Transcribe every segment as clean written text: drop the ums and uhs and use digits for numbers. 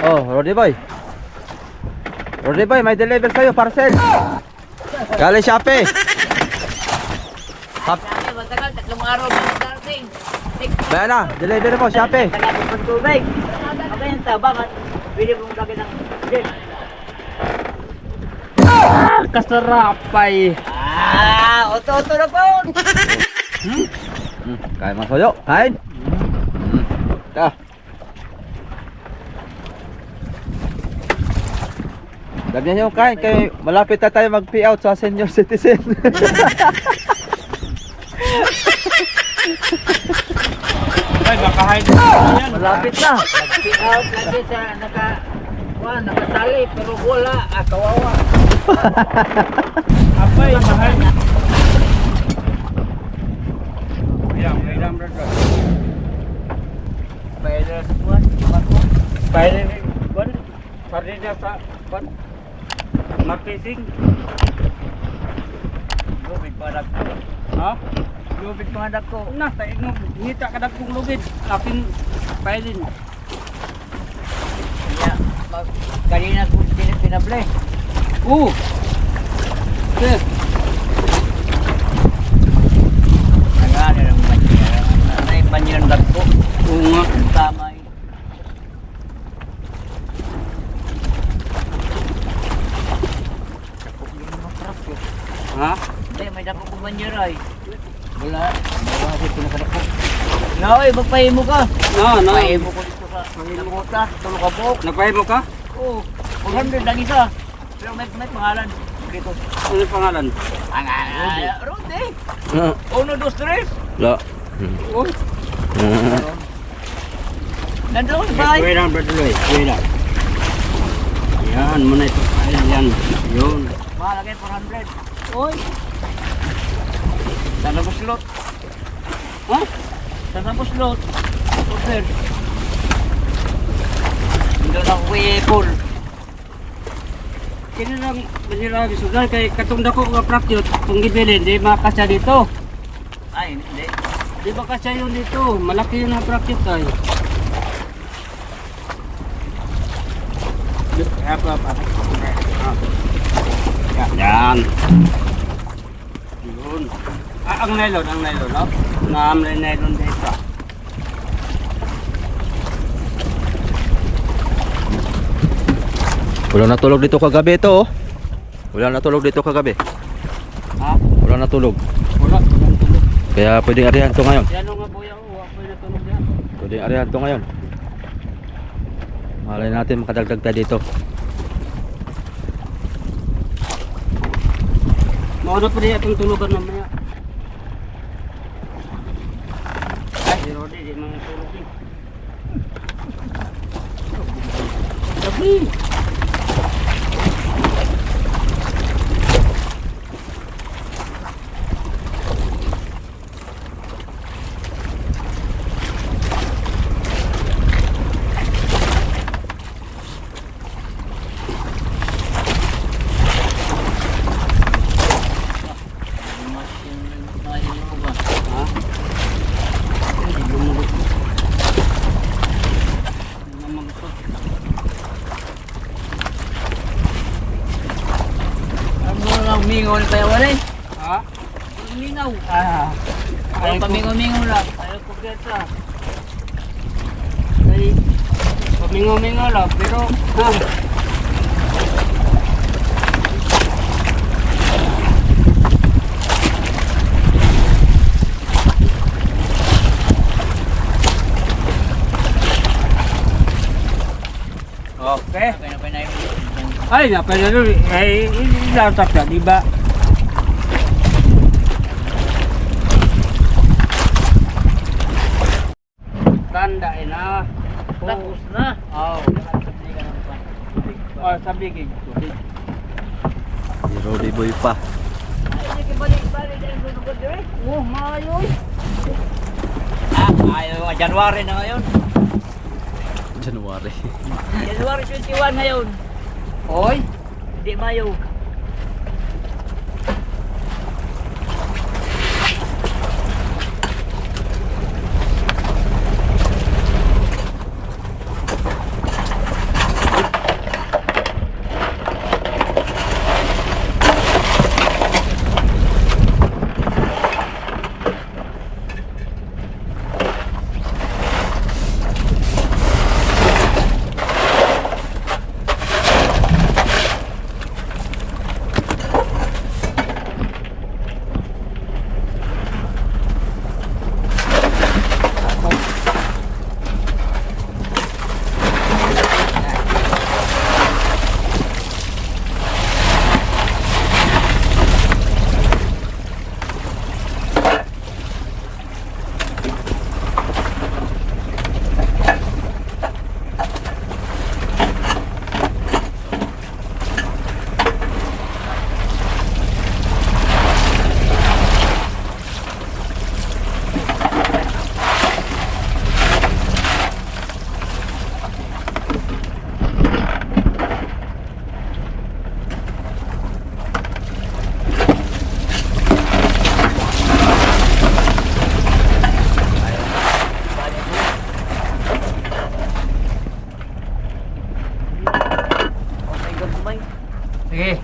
Oh, Roddy Boy. Roddy Boy, may deliver sa'yo, parcel. Galing Shopee. Sabi, matagal, 3 araw na darating. Bayan na, deliver mo, Shopee. Tagal mo pang tubig. Abay, yung tabangan. Pwede mong lagyan ng gin. Kasarapay. Oto-oto na po. Kain mga soyo, kain. Ka. Ganyan yung kain, kay malapit na tayo mag-payout sa senior citizen. Ay, makahain na yan. Malapit na. Nag-out lagi sa nakasali pero wala. Kawawa. Apay, mahal. Ilang, brother. Spider kuan, bako. Spider, kuan. Sardinya sa, kuan. Makising. Lubid pa dako. Ha? Lubid pa dako. Nah, tayo mo, ngita ka dagkong lugid. Aking spider. Ya, kanina ko pinable. Sir. Nagana ng banyan. Nanay banyan dako. Oo nga. Tama. Ha? Hindi, may dako ko banyan ay. Wala. Wala kasi pinakadako. Naoy, magpahimo ka. No. Pahimo ko dito sa Panginoota, tulo ka po. Nagpahimo ka? Oo, 400 lang isa. Pero may pangalan dito. Ano yung pangalan? Pangalan? Rudy. 1, 2, 3. Lo. Oh. Nandun sa bahay. Wait lang, brother Loy. Wait lang. Yan, muna ito. Ayan, yun. Mahalagay 400. Oy. Sana po slot. Ha? Sana po slot. Order. Hindi na ako i-pull. Kini lang, manila sugal kay katong dako nga prakyot kung gibilin di makasya dito. Ay, hindi. Di ba kasya yun dito? Malaki yun ang prakyot ay. Yan. Yun. Ang nylon, no? Ang nylon dito. Wala natulog dito kagabi ito, oh. Wala natulog dito kagabi. Ha? Wala natulog. Wala, walang tulog. Kaya pwedeng arihan to ngayon. Yan nga po yung uwak ko na tulog yan. Pwedeng arihan to ngayon. Malay natin makadagdag tayo dito. Mauna pa rin itong tulugan mamaya. Ay, si Rodi, di mga tulog eh. Sabi! Mingaw na kaya wala eh. Ha? Mingaw. Ayaw Ayaw pa mingaw lang. Ayaw ko kesa. Ay, pamingaw-mingaw lang, pero ha? Okay. Ay, napalalo. Ay, ilatak na, di ba? Tandain na. Tapos na. Oh. Oh, sabi kay Si Roddy Boy pa. Ay, balik-balik dyan sa lugod dire. Oh, mayoy. Ayaw, January na ngayon. January. January 21 ngayon. Oy. Di Mayo. Sige.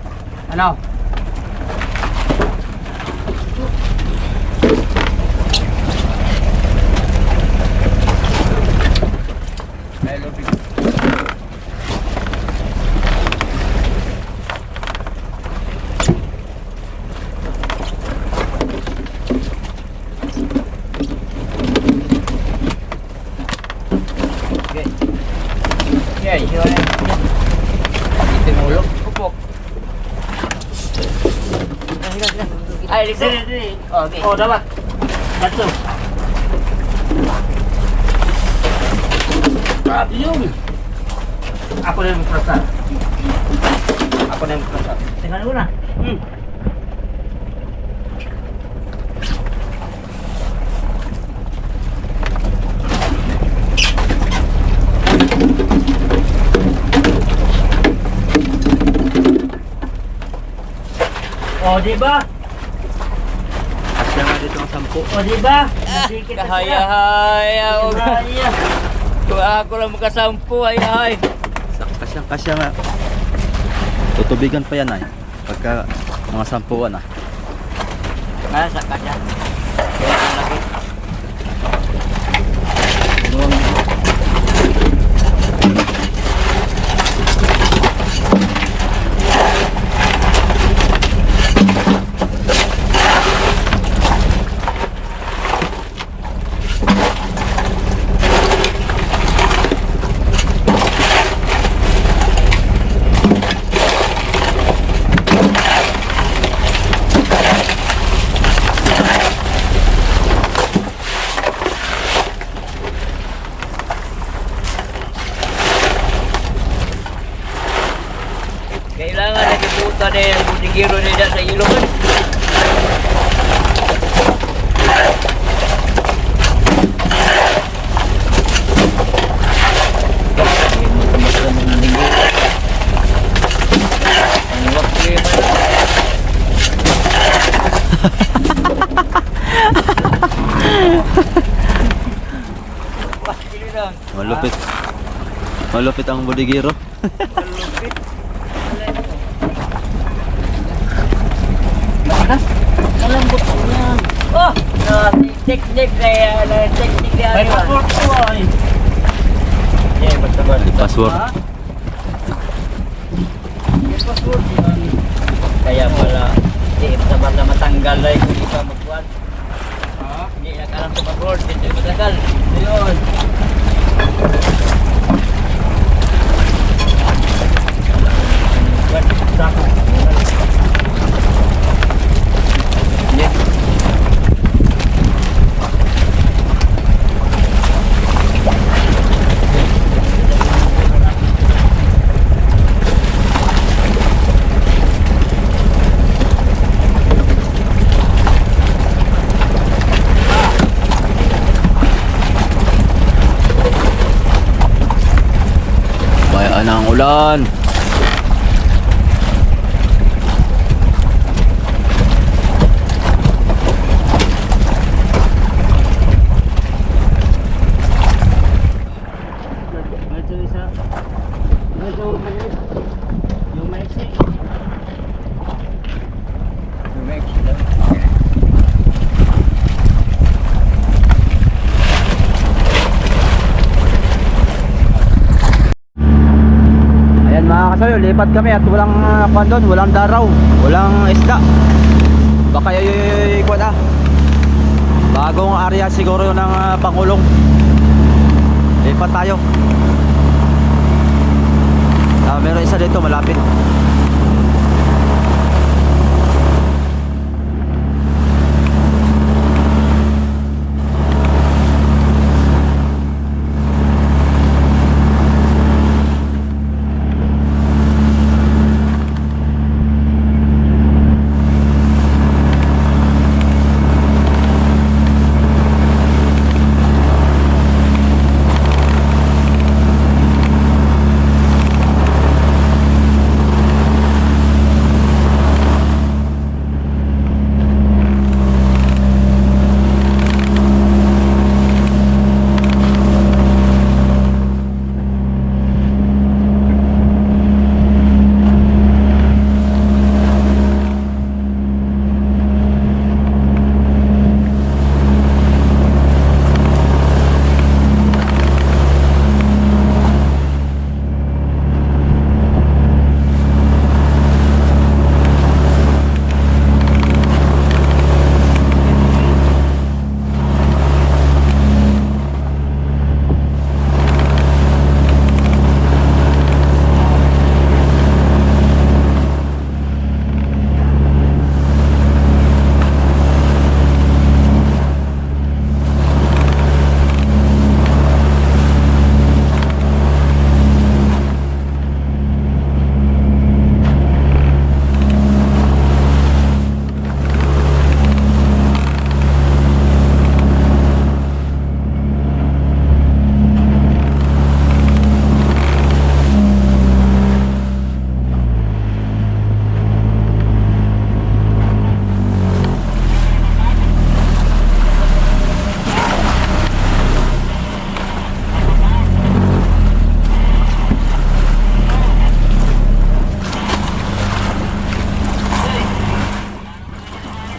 Ano? Okay, yun. Ito yung ulo. Upo. Ay, dito. Okay. Oh, dapat. Satu. Yun. Ako na yung prasa. Ako na yung prasa. Tingnan mo na. Oh, di ba? Kasya nga dito ang 10. Oh, di ba? Nasikit na sila. Kahaya-haya. Kahaya. Kung ako lang makasampu, ay. Kasya nga. Tutubigan pa yan ay. Pagka mga 10 ah. Nasa ka dyan. Kaya ang laki. Kailangan na kiputa na yung budigiro nila sa ilong. Malupit. Malupit ang bodigiro. Malambot ko yan. Oh, no, teknik na yan. Teknik na May yan. passport ko ay. Yeah, basta ba? Password. May passport yan. Kaya pala, di sabar na matanggal na yung hindi pa magkuhan. Ha? Hindi nakalam sa password, hindi matanggal. Ayun. Sako. Yeah. Bayaan ang ulan. Medyo isa. Medyo maliit. Yung maiksi. Ayan mga kasayo, lipat kami at walang kwan doon, walang daraw, walang isda. Baka kuwan ah. Bagong area siguro ng Pangulong. Lipat tayo. Meron isa dito malapit.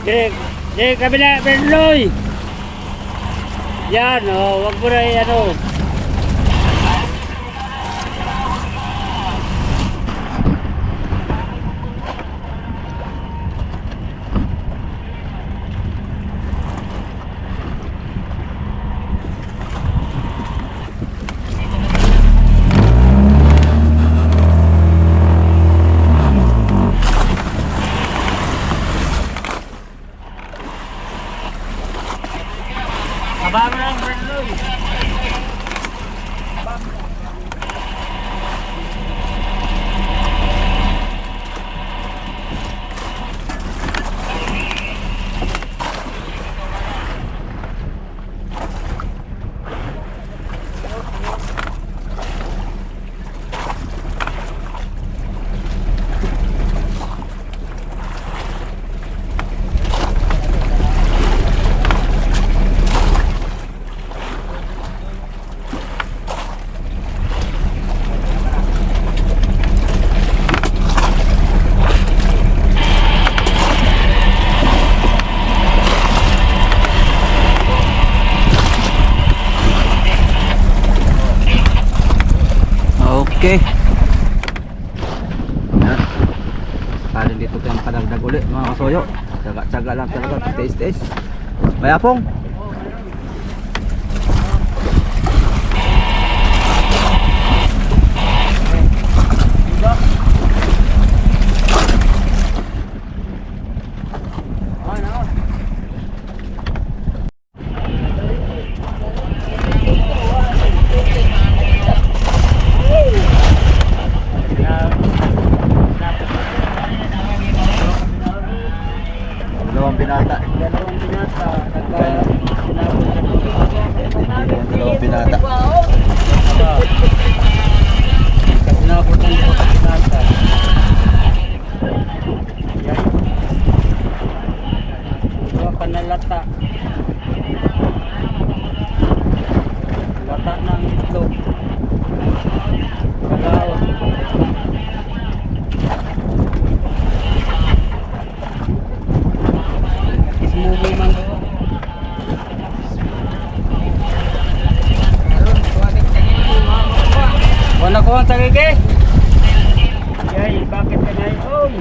Di kabila, Berloy. Yan, oh, wag mo na ano. Abang lang, Berloy. Okay. Yan. Kali dito tayong padagdag ulit mga kasoyo. Tsaga-tsaga lang talaga. Tiis-tiis. Mayapong. Dalawang binata. Dalawang binata. Dalawang binata. Pinapuntan ko sa binata. Yan. Dua panalata. Lata ng itlog. Kalaw. Ismumi man ko. Wala ko ang sagige. Yay, bakit ka na yun?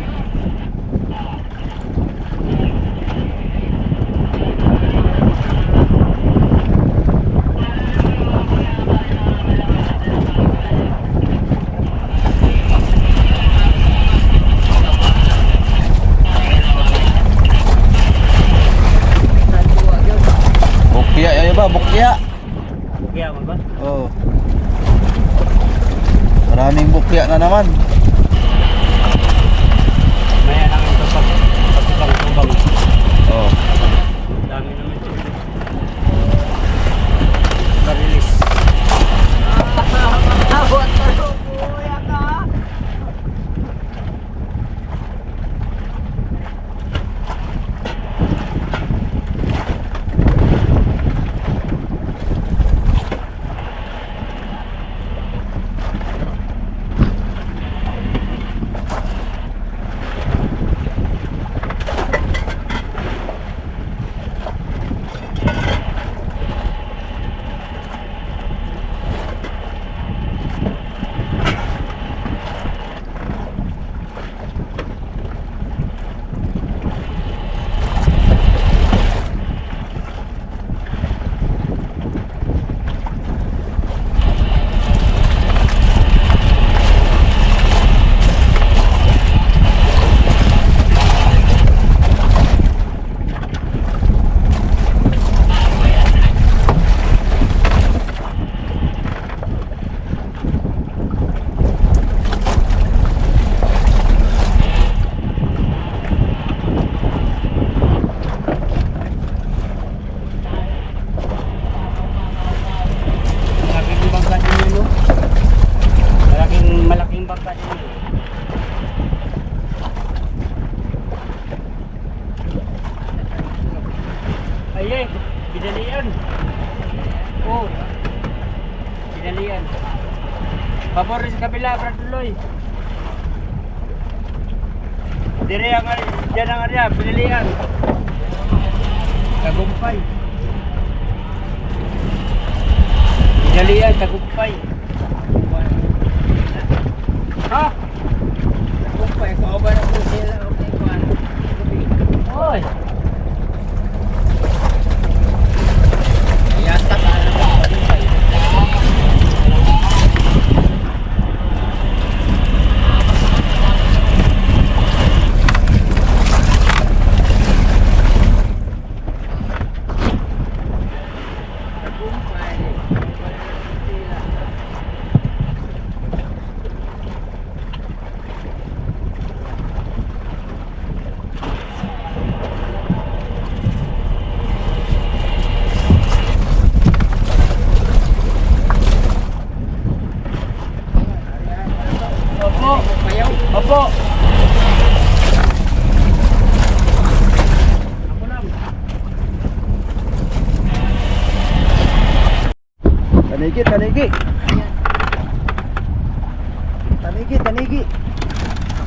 Bukya, ayo ba? Bukya. Kaya mo ba? Oh. Maraming bukya na naman. Maya lang ito pagkakang-tubang. Oh. Dami naman ito. Karilis. Malaking bangka din yun. Ay, binalian. Oh. Binalian. Pabor sa kabila, Brad Tuloy. Dire ang dyan ang area, pinilian. Tagumpay. Pinilian, tagumpay. Ha? Tagumpay, kauban ako sila. Okay, kuhan. Oy. Yata ka na ba? Tagumpay. Opo. Opo. Ako lang. Tanigi, tanigi. Tanigi, tanigi.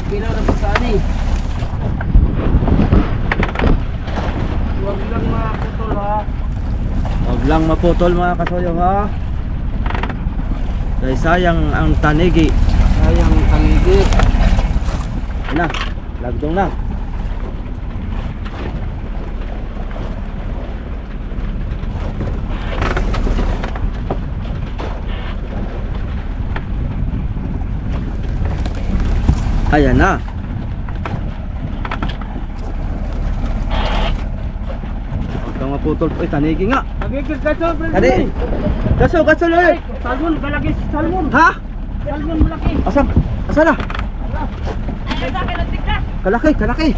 Kailan na po saan eh. Huwag lang makaputol ha. Huwag lang maputol mga kasoyo ha. Dahil sayang ang tanigi. Sayang tangigit. Na, lagdong na. Ayan na. Huwag kang maputol. Uy, tanigi nga. Tagigit ka so, Tani. Gaso, gaso ulit. Salmon, galagis, salmon. Ha? Salmon malaki. Asan? Asan na? Kalaki, kalaki.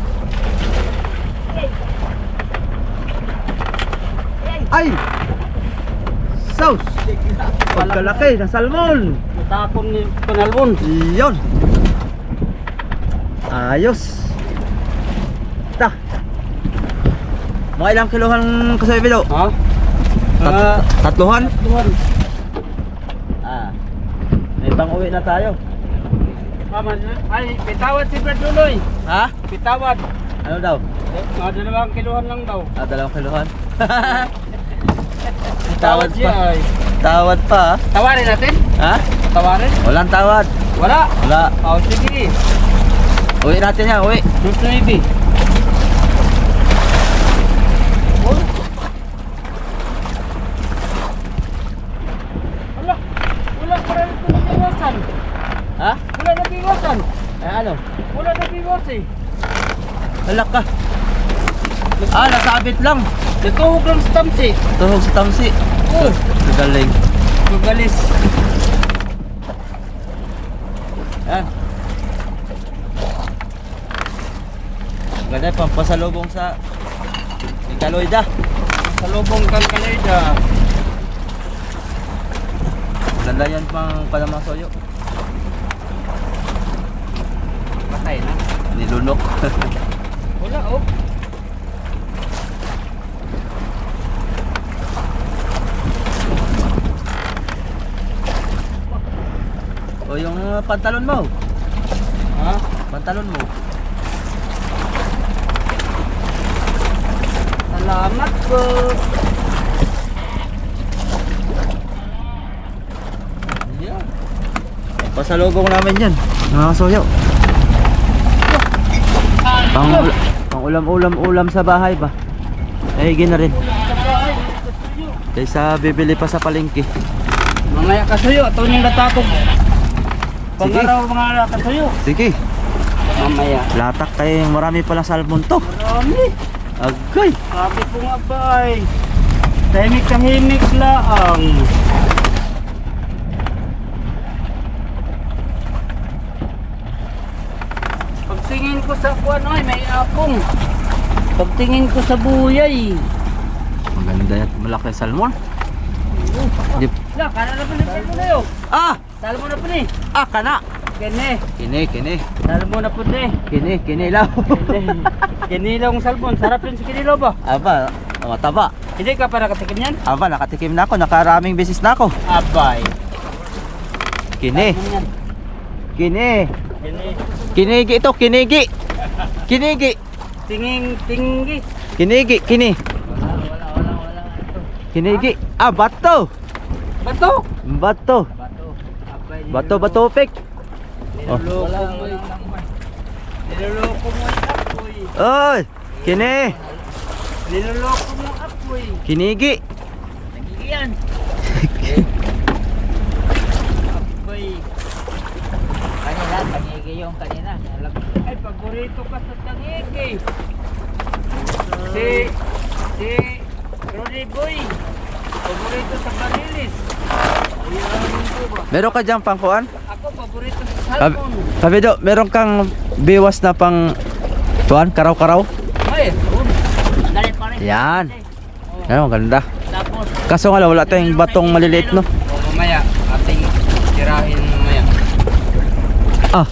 Ay! Sauce! Pagkalaki na salmon! Natapon ni Panalbon. Iyon! Ayos! Ta! Mga ilang kilohan kasabi bilo? Ha? Tatluhan? Tuhan. Ah. May pang uwi na tayo. Ay, pitawad si Brad Duloy. Ha? Pitawad. Ano daw? Mga 2 kiluhan lang daw. 2 kilohan? Tawad siya ay. Tawad pa Tawarin natin? ha? Tawarin? Walang tawad. Wala. Wala. Oh, sige. Uwi natin yan, uwi. Just maybe. Oh. Wala pa rin ito nabiwasan. Ha? Wala nabiwasan. Eh ano? Wala nabiwas eh. Alak ka. Ah, nasabit lang. Natuhog lang sa tamsi. Tuhog sa tamsi. Oh. Galing. Gugalis. Yan. Ganda pampasalubong sa Ikaloida. Sa lubong kang Kalayda. Ganda yan pang kalamasoyo. Patay na. Nilunok. Wala oh. O yung pantalon mo. Ha? Pantalon mo. Salamat po. Yan. Pasalubong namin yan. Mga kasoyo. Pang ulam-ulam sa bahay ba? Eh, na rin. Kaysa bibili pa sa palengke. Mga kasuyo, ito yung natapog. Pangaraw mga kasuyo. Sige. Mamaya. Latak tayo, marami palang salmon to. Marami. Agay. Sabi ko nga ba ay tahimik-tahimik lang. Pagtingin ko sa kuwan ay may apong. Pagtingin ko sa buyay. Maganda yan, malaki salmon. Di... La, kana na pa ni salmo na yun. Ah! Salmo na pa ni. Kana! Kene. Kini. Salmo na pa ni. Kini lang. Kinilong salmon. Sarap yun sa kinilaw ba? Aba, mataba. Hindi ka pa nakatikim yan? Aba, nakatikim na ako, nakaraming beses na ako. Abay. Kini. Salmon yan. Kini. Kini. Kinigi ito, kinigi. Kinigi. Tinggi. Kinigi, kini. Wala. Kinigi. Ah, bato. Bato. Bato. Bato, pik. Oh. Niloloko mo yung apoy. Oy, kini. Niloloko mo yung apoy. Kinigi. Nagigiyan. Apoy. Kanina, tangigi yung kanina. Alam ko. Ay, paborito ka sa tangigi. Si Rudy Boy. Paborito sa Banilis. Meron ka dyan pangkuan? Ako, paborito sa salmon. Kabido, meron kang biwas na pang kuan, karaw-karaw? Ay, Galit pa rin. Yan. Yan, ganda. Tapos, Kaso nga wala tayong batong maliliit, no? o mamaya, ating tirahin mamaya. Ah,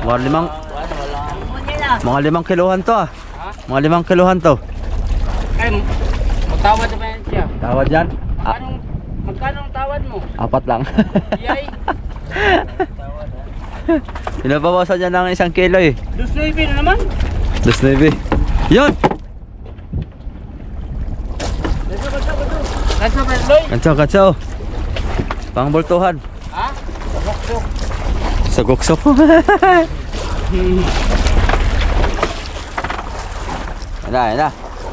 mga limang, wala. Nila. mga 5 kilohan to ah. Ha? Mga 5 kilohan to. Ay, magtawad na ba yan siya? Tawad yan? Magkano ang tawad mo? 4 lang. Yay! Pinabawasan niya ng 1 kilo eh. 2.9 na naman. 2.9. Yun! Kanso ba, Loy? Katso. Pangbultuhan. Ha? Sabok-sok. Sagoksok. Yan.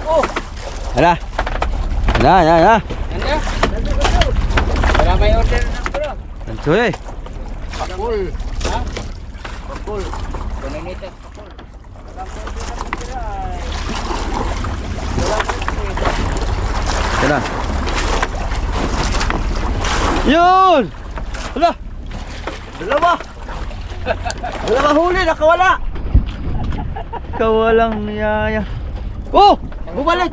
Oh! Yan. Ano? Wala may order ng bro. Katso eh. Pakul. Ha? Pakul. Kuninita pakul. Wala may order ng bro. Yan na. Yun! Hala! Dalawa huli, nakawala! Kawalang yaya. Oh! Bumalik!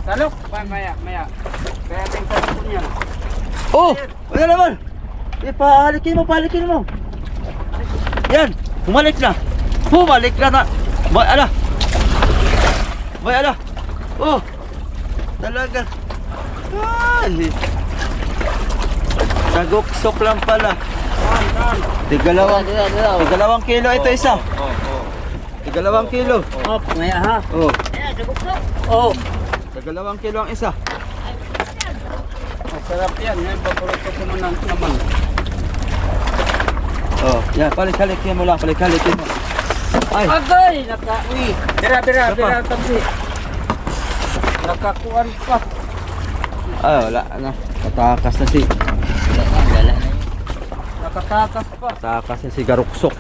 Salok. Maya. Kaya ating salok niyan. Oh! Ano naman? Pahalikin mo. Yan! Bumalik na na. May ala. Oh! Talaga. Ay! Naguksok lang pala. Tigalawang kilo ito isa. Tigalawang kilo. Oh, maya ha. Oh. Ayan, sabok-sok. Oh. Tigalawang kilo ang isa. Masarap yan. Yan, paborito ko naman. Oh, yan, palik-halikin mo lang, palik-halikin mo. Ay, Agay! Uy! Bira, Apa? tamsi. Nakakuan pa. wala na. Tatakas na si Nakatakas pa. Tatakas na si Garuksok.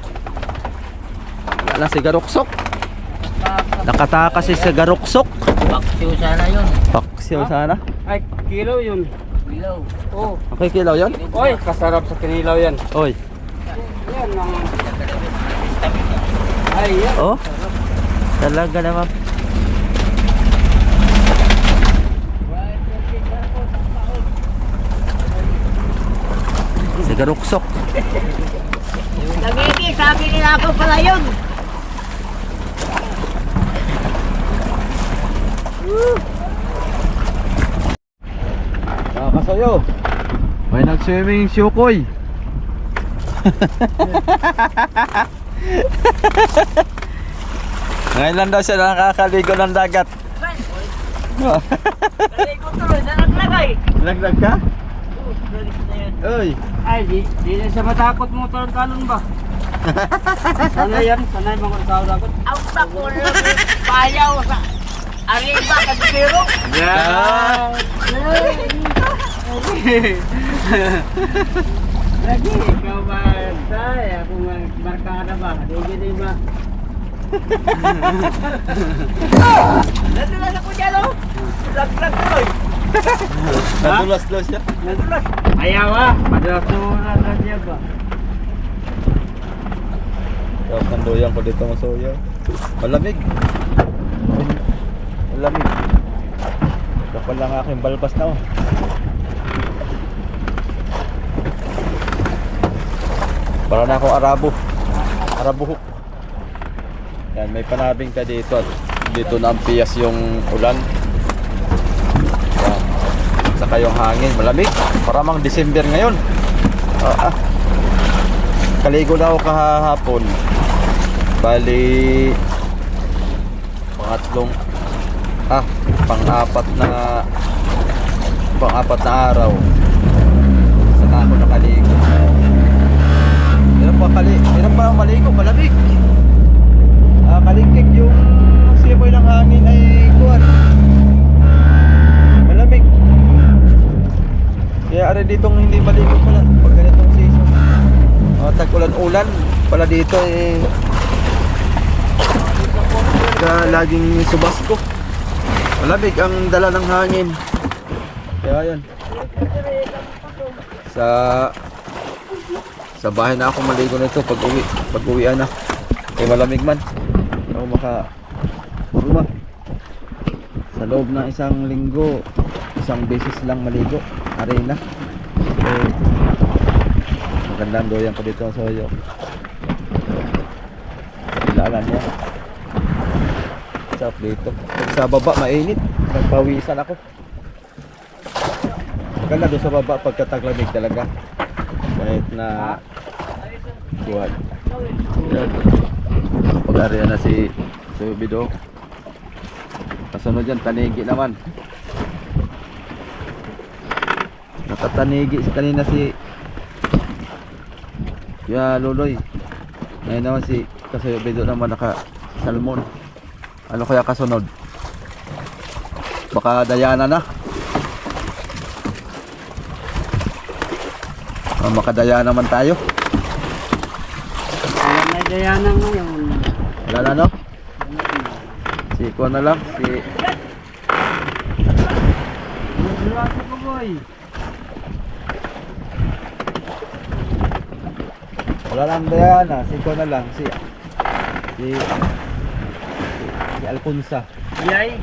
Wala na si Garuksok. Nakatakas si Garuksok. Paksiw sana yun. Paksiw sana. Ay, kilo yun. Bilaw. Oh. Okay, kilaw yun? Oy, kasarap sa kinilaw yan. Oy. Yan ang... Ay, yan. Oh. Talaga naman. Si Garuksok. Nagigi, sabi nila ako pala yun. Kasayo. May nag-swimming syukoy. Ngayon lang daw siya nakakaligo ng dagat. Kaya ko tuloy, nanaglagay. Laglag ka? Galit na yun. Uy. Ay, di na siya matakot mo talon ba? Sanay mga takot. Ang takot lang, bayaw sa arriba, kadibiro. Yeah. Lagi, ikaw ba? Say, ako markada ba? Di ba? Nadulas ako dyan, oh. Laglag tuloy. Nadulas-dulas siya. Nadulas. Ayaw ah. Madulas na siya ba? Tapos nandoyan ko dito masuyo. Malamig. Malamig. Kapal lang aking balbas na oh. Para na akong Arabo hook. Yan, may panabing ka dito at dito na ang piyas yung ulan. Yan. Saka yung hangin, malamig. Para mang December ngayon. Nakaligo na ako kahapon. Bali pang-apat na araw. Saka ako nakaligo. Hirap pa maligo, malamig. Kaligkik yung simoy ng hangin ay kuwan. Malamig. Kaya ari ditong hindi maligo pala pag ganitong season. Tag-ulan-ulan pala dito eh. Laging subasko. Malamig ang dala ng hangin. Kaya yan. Sa bahay na ako maligo nito pag uwian na. Eh malamig man. Ako maka sa loob ng isang linggo, isang beses lang maligo. Arena. Eh, magandang doyan ko dito sa Soyo. Kailangan niya. Sarap dito. Pag sa baba mainit, nagpawisan ako. Maganda doon sa baba pagkataglamig talaga. Kahit na buwan. Pag-area na si Bido. Kasunod dyan, tanigi naman. Nakatanigi kanina si Luloy. Ngayon naman si Bido naman naka-salmon. Ano kaya kasunod? Baka Dayana na. Makadaya naman tayo. May Dayana ngayon. Wala na, no? Si Kuan na lang. Wala lang Dayana. Si Kuan na lang. Si Alfonsa. Yay.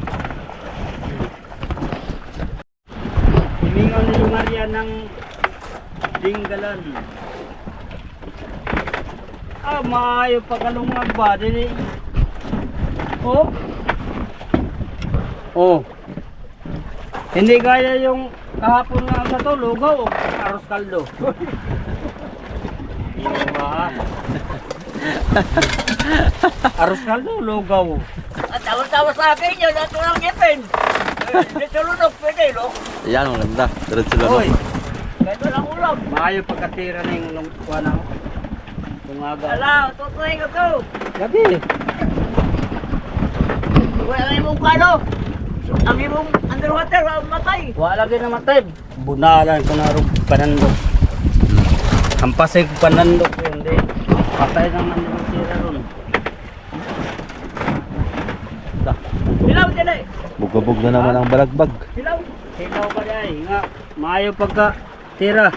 Himingaw ni Maria ng Dinggalan. Maayo pagkalungag ba din eh. Hindi gaya yung kahapon nga sa to, lugaw o aros kaldo. Yung ba? Aros kaldo, lugaw. At tawa-tawa sa akin yun, at walang ngipin. Dito lunok, pwede, no? Yan, ang ganda. Diretso lang. Hoy, ganito lang ulam. Maayo pagkatira na yung kuwan ako. Tungaga. Ala, tutuloy ko to. Gabi. Wala na yung kano. Ang imong underwater, wala matay. Wala lagi na matay. Bunalan ko na rin panandok. Ang pasig panandok yun, di. Patay naman yung tira ron. Hilaw dyan eh. Bugabog na naman ang balagbag. Hilaw. Hilaw ka dyan. Nga, maayo pagka tira.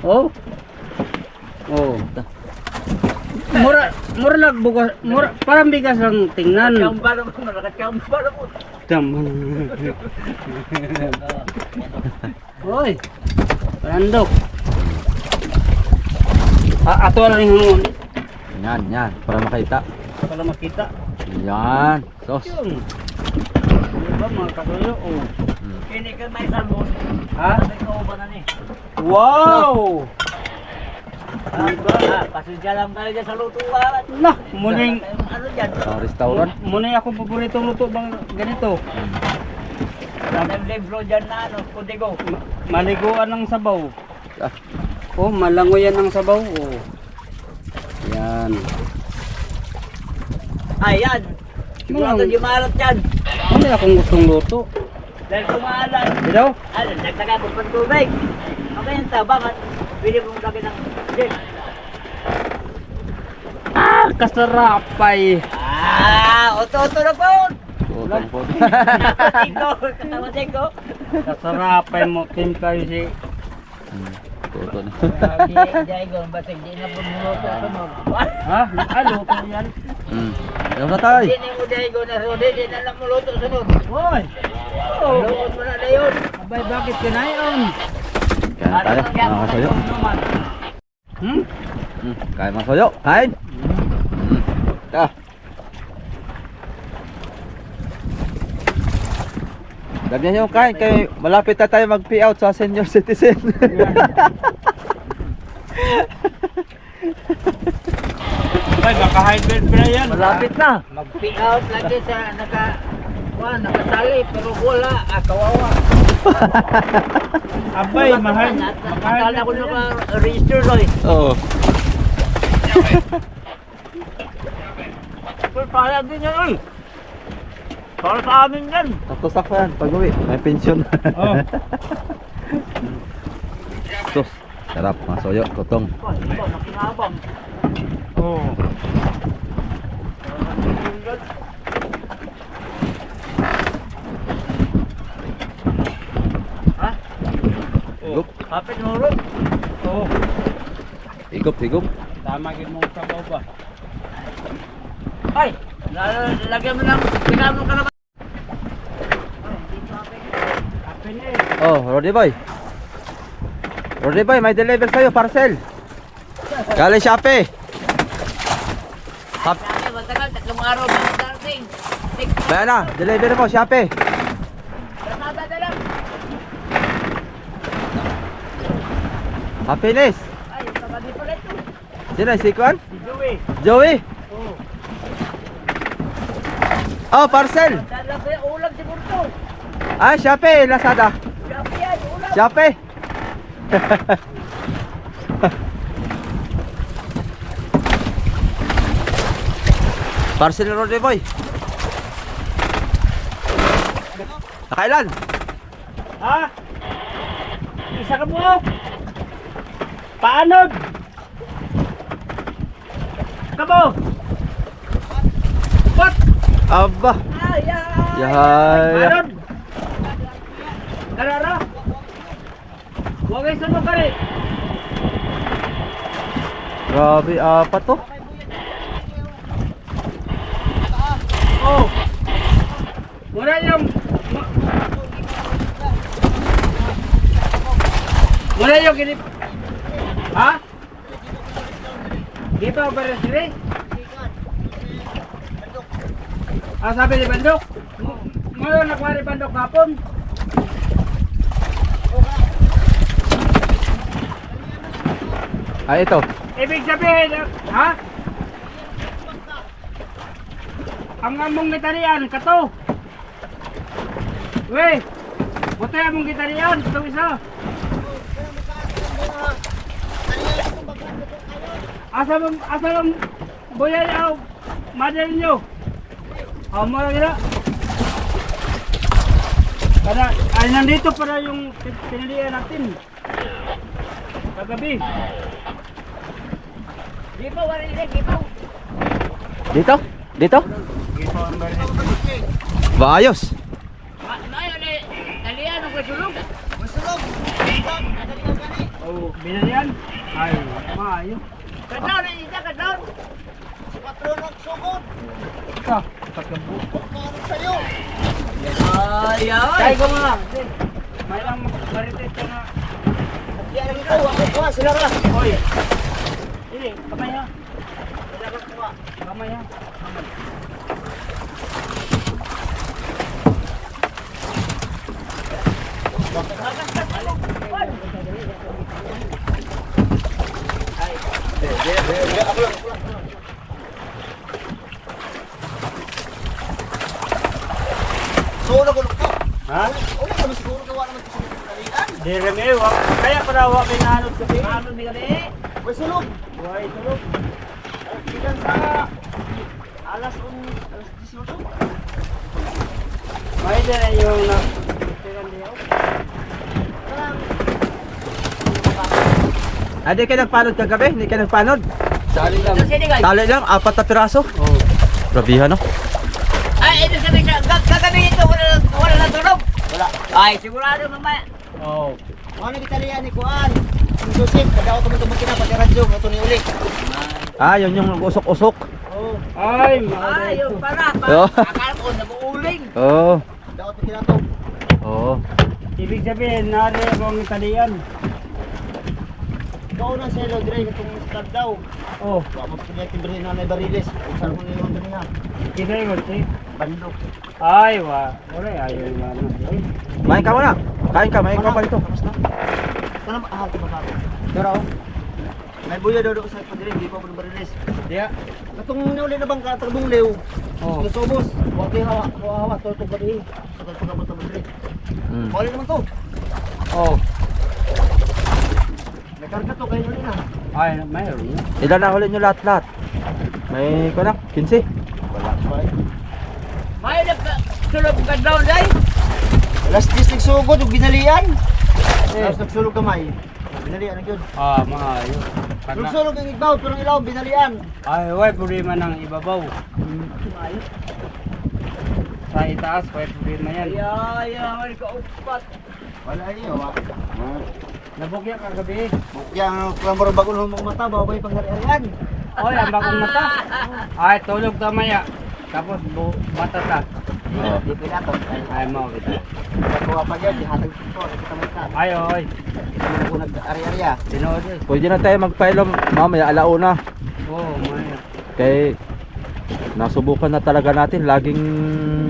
Oh. Mura nagbukas. Parang bigas lang tingnan. Taman. Hoy. Panandok. Ato lang yung hangon. Yan. Para makita. Para makita. Yan. Sos. Yun. Diba mga kasuyo? Kini ka may salmon. Ha? Wow! Pasensya lang talaga sa lutuan. Nah, muning ano diyan? Sa restaurant. Muning ako paborito luto bang ganito. Live flow diyan na ano, kudigo. Maliguan ng sabaw. Malangoy yan ng sabaw. Yan. Ayan. Sigurado di maalat yan. Ano akong gustong luto? Dahil kumaalat. Dito? Nagtaga ko pang tubig. Okay yung tabang at pwede mong lagyan ng gin. Kasarapay. Oto-oto na po. Katawasin ko. Kasarapay mo. Kim kayo si... Toto na. Basig di na pumuluto sunod. Ha? Luto yan. Ayaw na tayo. Hindi mo Diego na sunod. Hindi na lang muluto sunod. Hoy! Luot mo na na yun. Abay, bakit kinayon? Kaya tayo, mga kasoyo. Kaya mga kasoyo, kain. Ganyan yung kain, kaya malapit na tayo mag-payout sa senior citizen. Abay, baka hybrid pa na yan. Malapit na. Mag-out lagi sa nakasali pero wala. Kawawa. Abay, mahal. Akala ko naka-register na eh. Oo. Pero para din yan eh. Para sa amin yan. Tapos ako yan, pag-uwi. May pensyon. Oh. Sus, sarap. Mga soyo, tutong. Ito, nakinabang. Oh. Ha? Higup. Kapit nurog. Oh. Higup, higup. Tama gid mo sa baba. Ay! Lagyan mo ng pinamon ka naman. Apin eh. Oh, Roddy Boy. Roddy Boy, may deliver sa'yo, parcel. Galing Shopee. Hap, Sabi, matagal, 3 araw na darating. bayan na, deliver mo, Shopee. Kasada na lang. Happiness. Ay, sabadi pala ito. Sino, si Kwan? Si Joey. Joey. Oh. Oh, parcel. Dala ko yung ulam siguro to. Ah, Shopee, Lazada. Shopee yan, ulam. Shopee. Parcel ni Roddy Boy. Nakailan? Ha? Isa ka mo. Paanod? Kabo. What? Aba. Ay, ay. Yahaya. Paanod? Karara? Huwag ay sunod ka rin. Grabe, apat to. Oh. Mura yung... Mura yung kinip... Ha? Dito ba rin sila? Ah, sabi ni Bandok? Ngayon nakuha ni Bandok hapon. Ah, ito. Ibig sabihin, ha? Ang among gitarian, kato. Wey, buti among gitarian, ito isa. Asa mong boyay aw, mother niyo. Mo lang gila. Para, ay nandito para yung pinilian natin. Kagabi. Di ba, wala nila, di ba? Dito? Dito? Baayos. Mayo, naliyan ang kasulog. Oh, binalian? Ay, maayo. Kadlaw na isa, kadlaw. Ito, pagkabu. Ay, ay. Kaya ko mga. May lang marites ka na. Oy. Ini, kamay ha. Kamay ha. Ha? Di remi, kaya para wa pinanod sa pin. Ano ni kami? Way sulog. Ikan sa alas 10 May din yung na tiran diyo. Ah, di ka nagpanod kagabi? Di ka nagpanod? Sali lang. Sini guys. Tali lang, 4 na piraso. Oh. Grabihan, no? Ay, ito sabi ka, kagabi ito, wala na tulog. Wala. Ay, sigurado mamaya. Oh. Ano kita liyan ni Kuan? Ang Joseph, kada ako tumutubog kina pag radyo, ito ni uli. Ah, yun yung usok-usok. Oh, Ay, Ay, yung para, Oh. akala ko nabuuling. Oo. kada ako kinato. Oo. ibig sabihin, nari akong italian. Ikaw na sa Hello Dre, itong stab daw. Oh, Wa mo punya timbre na may bariles. Kung saan mo niyo niya? kita yung si. Bandok. Ay, wala, ayaw yung ano. Ay, Main ka muna. Kain ka, main ka pa dito. Tapos na. Kana ahal ko ba? Pero May buya daw doon sa pagdirin, di pa ako nabarilis. Diya. Katong nauli na bang katong liw. Oh. Lusubos. Huwag kayo hawa. Tutong pa din. Katong pagkabot na pagdirin. Wala naman to. Oh. Nagkarga to, kayo nuli na. Ay, mayroon na. Ilan na huli nyo lahat-lahat? May ko na, 15. Wala pa eh. May nagsulog ka daw, day. Alas 10 nagsugod, yung binalian. Alas nagsulog kamay. Binalian na yun. Maayo. Kana. Nagsulog ang igbaw, pero ang ilaw, binalian. Ay, way problema ng ibabaw. Sa itaas, way problema yan. May kaupat. Wala iyo, ha. Nabugya ka gabi. Yang klamor bago ng mga mata, babay panghari-harian. Oy, ang bagong mata. Ay, tulog ka maya. Tapos mata ta. Di pinato. Ay, mau kita. Kuha pa dyan, di hatag ito. Kita may ka. Ay, oy. Hindi ko nag-ari-ariya. Tinood eh. Pwede na tayo magpailam mamaya alauna. Oo, maya. Kay nasubukan na talaga natin. Laging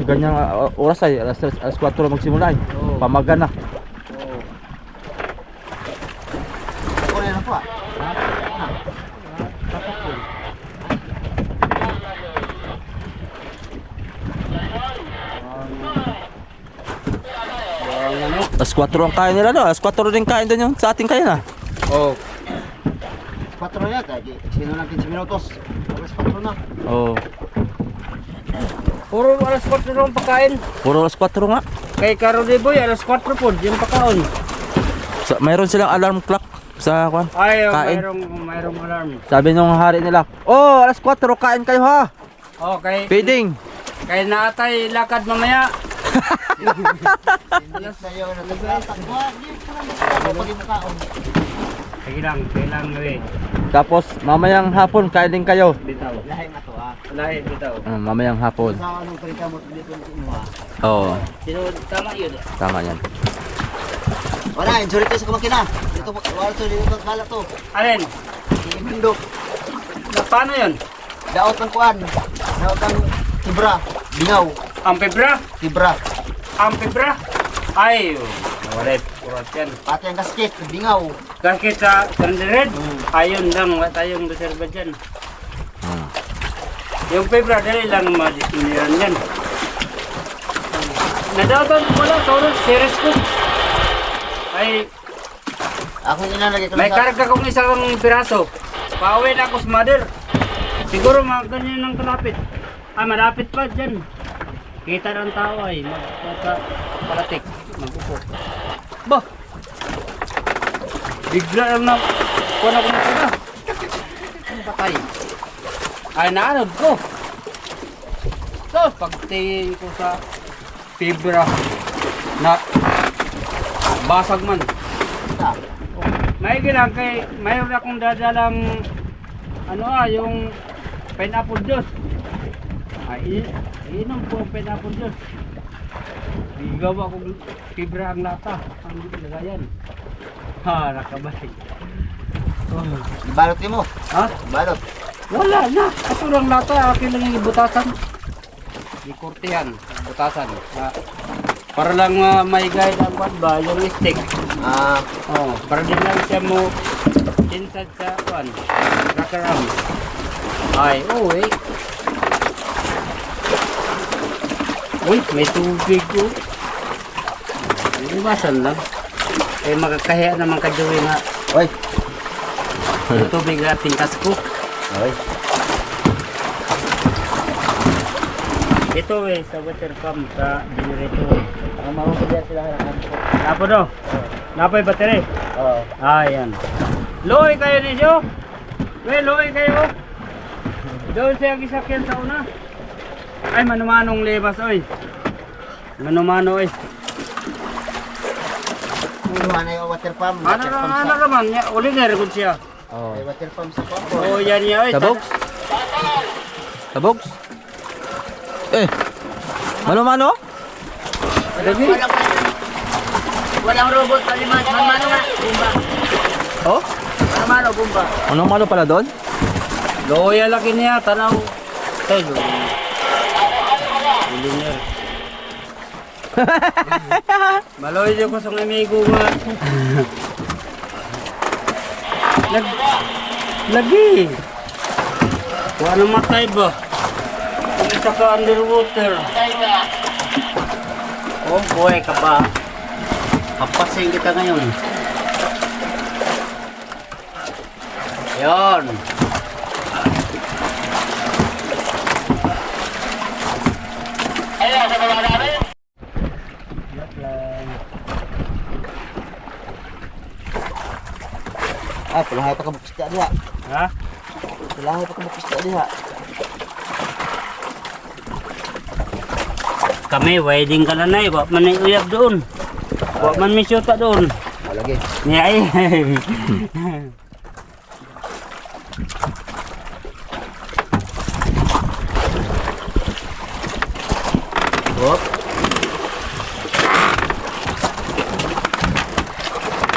ganyang oras ay alas 4 magsimula ay. Oo. Pamaga na. Oo. Ako na yan po, ah. Tapos yun. Ano? Alas 4 ang kain nila no. Alas 4 din kain doon yung sa ating kain ah. Oh. 4 na yan, kaya sino lang 15 minutos. Alas 4 na. Oo. Puro alas 4 lang pagkain. Puro alas 4 nga. Kay Karo de Boy, alas 4 po, yung pagkaon. Mayroon silang alarm clock sa kwan. Ay, Kain. mayroong alarm. Sabi nung hari nila, "Oh, alas 4 kain kayo ha." Okay. Feeding. Kay naatay lakad mamaya. Hindi sa'yo na naglatak. Wag, di ko lang magkakaw pag imukaon. Kailang we. Tapos mamayang hapon kain din kayo. Bitaw. Lahi na to, ah. Lahi bitaw. Mamayang hapon. Sa anong perita mo dito mo, ah. Oo, Sino tama yun? tama yan. Wala, injury to sa kumakina. Dito, wala to, dito kala to. Alin? Ibindok. Na paano yun? Daot ng kuan. Daot ng tibra. Bingaw. Ang pibra? Tibra. Ang pibra? Ay, nawalit. Kurat yan. Pati ang gasket. Bingaw. Kasi sa Sandired, ayun lang, wala tayong reserva dyan. Hmm. Yung pibra, dali lang madisiniran yan. Nadatan wala, sorry, serious ko. Ay, Ako yung inalagay ko may lang sa... karga kong isang piraso. Pauwi na ako sa mother. Siguro mga ganyan ng kalapit. Ay, malapit pa dyan. Kita ng tao ay magpapalatik. Mag-upo. Bah! Bigla lang na kuha ko na. Ano patay? Ay, naanod ko. So, pagtingin ko sa fibra na basag man. May ginang kay mayroon akong dadalang yung pineapple juice. Ay, inom ko ang pineapple juice. Bigaw akong fibra ang lata. Ang lagayan. Ha, nakabalik. Oh. Balot mo. Ha? Balot. Wala na. Ito lang lata. Akin lang yung butasan. Ikurtihan. Butasan. Para lang may guide ang ba yung stick. Para din lang siya mo inside sa kwan. Rakaram. Ay, eh. Uy, may tubig ko. Iwasan lang. Eh, makakahiya naman ka Joey nga. Oy. May tubig na pintas ko. Oy. Ito sa water pump sa generator. Ang mahusap sila ng Napo do? Napo yung battery? Oo. Ayan. Loy kayo ninyo? Loy kayo? Doon siya gisakyan sa una. Ay, manumanong lebas, oy. Manumano, oy. Puluhan na yung water pump. Ano naman? Uli na rin siya. Oh. May water pump sa pump. Oh, yan niya, oy. Tabogs? Tabogs? Mano-mano? Walang robot, kalimat. Mano nga, bumba. Oh? Mano, bumba. Anong mano pala doon? Loya laki niya, tanaw. Tayo. Engineer. Maloy ko sa amigo nga. Lagi. Kuha na matay ba? Kung isa ka underwater. Oh, buhay ka ba? Kapasin kita ngayon. Yon. Ah, pulahay pa ka bukista diha. Ha? Pulahay pa ka bukista diha. Kami, wedding ka na na eh. Wak man may uyab doon. Wak man may syuta doon. Ah, lagi. Niya ay. Wop.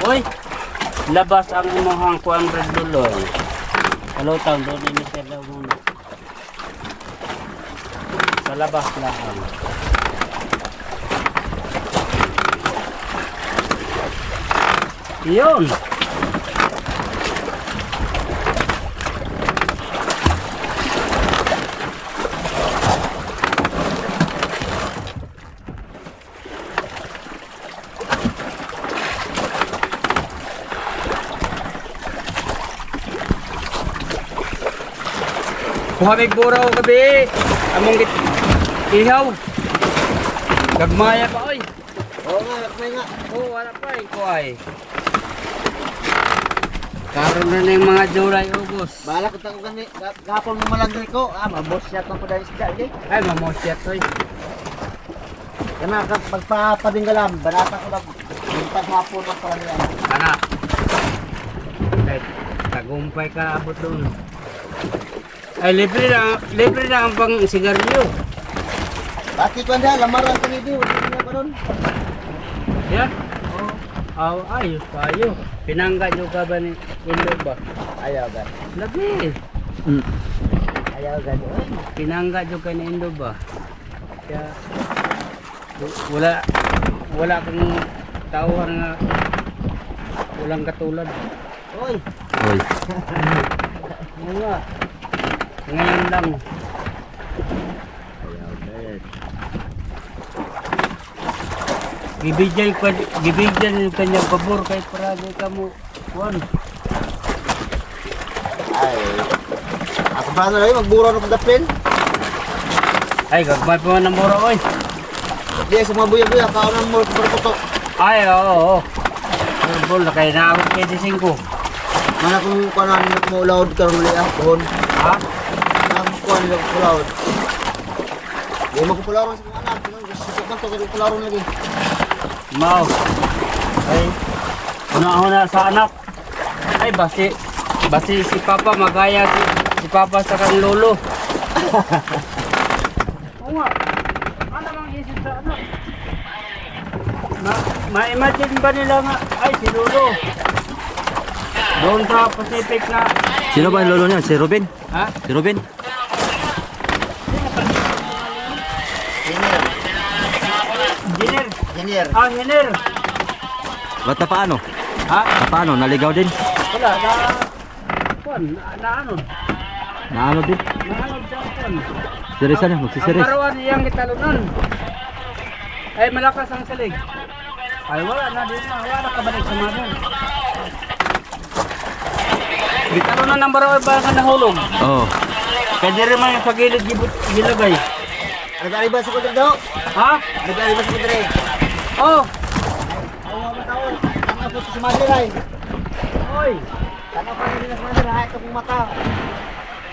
Uy, labas ang imuhang kuang red duloy. Kalutang doon ini sir daw muna. Sa labas lang. Yun. Kuha may buraw gabi. Among ihaw. Gagmaya pa oy. Oo nga, may nga. Oh, wala pa eh. Kuhay. Karon na yung mga juray ubos. Bahala ko tayo gani. Gapon mo malagri ko. Ah, mabos siya itong padalis isda. Okay? Ay, mamosyat oy. Kana ka pagpapadinggalam. Banata ko lang. Yung paghapon ng palayan. Ana. Kahit tagumpay ka abot doon. Ay, libre na ang pang sigarilyo. Bakit ko anda? Lamaran ko ni Dio. Hindi niya pa ron. Yan. Oh, ayos pa ayo. Pinangga nyo ka ba ni Indo ba? Ayaw gan. Labi. Ayaw gan. Pinangga nyo ka ni Indo ba? Kaya, wala kang tauhan nga walang katulad. Oy. Hoy. Mga, ngayon lang. Ayaw gan. Gibigyan yung kanyang pabor kahit paragi ka mo. Kuan. Ay. Ako ba na lang magbura ng pagdapin? Ay, gagmay pa man ng mura, oy. Di sa mga buya-buya. Kaunan mo berputo. Ay, oo. Bol na kayo na ako kay D5. Mana kung kanan mo loud karon li ah. Doon. Ha? Ang kuan lang ko loud. Di mo ko pularon sa mga anak. Gusto ko to ko pularon lagi. Mau. Ay. Una sa anak. Ay, basi si Papa magaya si Papa sa kan lolo. Oo nga. Ano mang isip sa anak? Ma-imagine ba nila nga, ay si lolo. Doon sa Pacific na, Sino ba ang lolo niya? Si Ruben? ha? Si Ruben? Engineer. Engineer. Ah, engineer. Ba't na paano? Ha? Na paano? Naligaw din? Wala, kuwan, na ano? Na ano din? Na ano dyan, kuwan. Serisan niya, Ang magsisiris. karuan niyang kitalunan. Ay, malakas ang salig. Ay, wala na din na. Wala na kabalik sa mga doon. Kitalunan ng baraw ba ka nahulog? Oo. Kaya di rin man yung sa gilid gilagay. Nag-ari ba sa kudre daw? Ha? Nag-ari ba sa kudre? Oh! Oo, mataw. Tanga po sa mother ay. Oy! Tanga pa rin sa mother ay itong mata.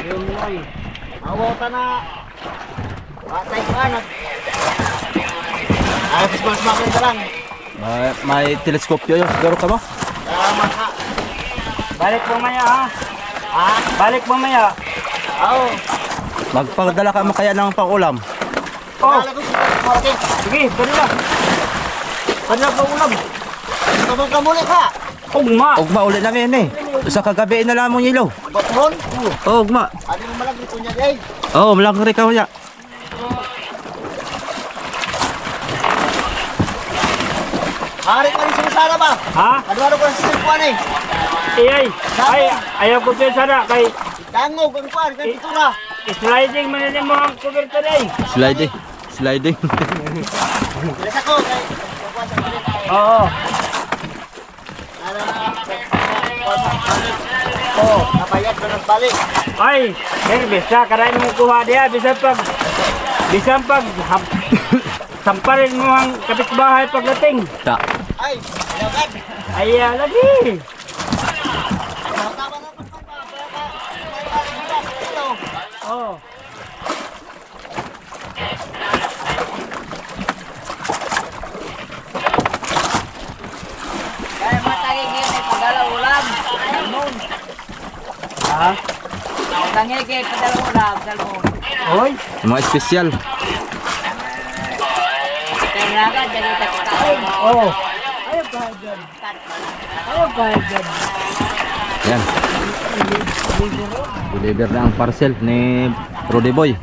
Yun mo ay. Awata na. Patay ko anak. Ay, mas makin ka lang. May teleskopyo yun. Siguro ka mo? Tama ka. Balik mamaya ha? Ha? Balik mamaya. Oo. Magpadala ka mo kaya ng pang-ulam. Oh! Nalala ko si Marke. Sige, kanila. Kanila ka ulam. Kapag ka muli ka. Ugma! Ugma ulit namin eh. Sa kagabi na lang mong ilaw. Batron. Oo, ugma. Ano mo malagi ko niya day. Oo, malaki rin ka niya. Hari ka rin sa sala ba? Ha? Ano ko sa silpuan eh. Iyay. Ay, ayaw ko din sana kay Tangog ang kuan kay pitura. sliding mananin mo ang kuberta day. Sliding. Sliding. Bilas ako kay kuan sa balik. Oo. Oh, nabayad na nagbalik. Ay, nervous ka karain mo kuha diya bisan pag samparin mo ang kapitbahay pagdating. Ta. Ay, lagad. Ay, lagi. Tama na pa. Oh. Kaya matangin ngayon pagdala ulam. Salmon. Ha? Matangin ngayon pagdala ulam. Salmon. Hoy. Yung mga espesyal. Kaya nga dyan kita kitaon. Oh. Ayaw ka dyan. Ayaw ka dyan. Yan. Deliver na ang parcel ni Rudy Boy.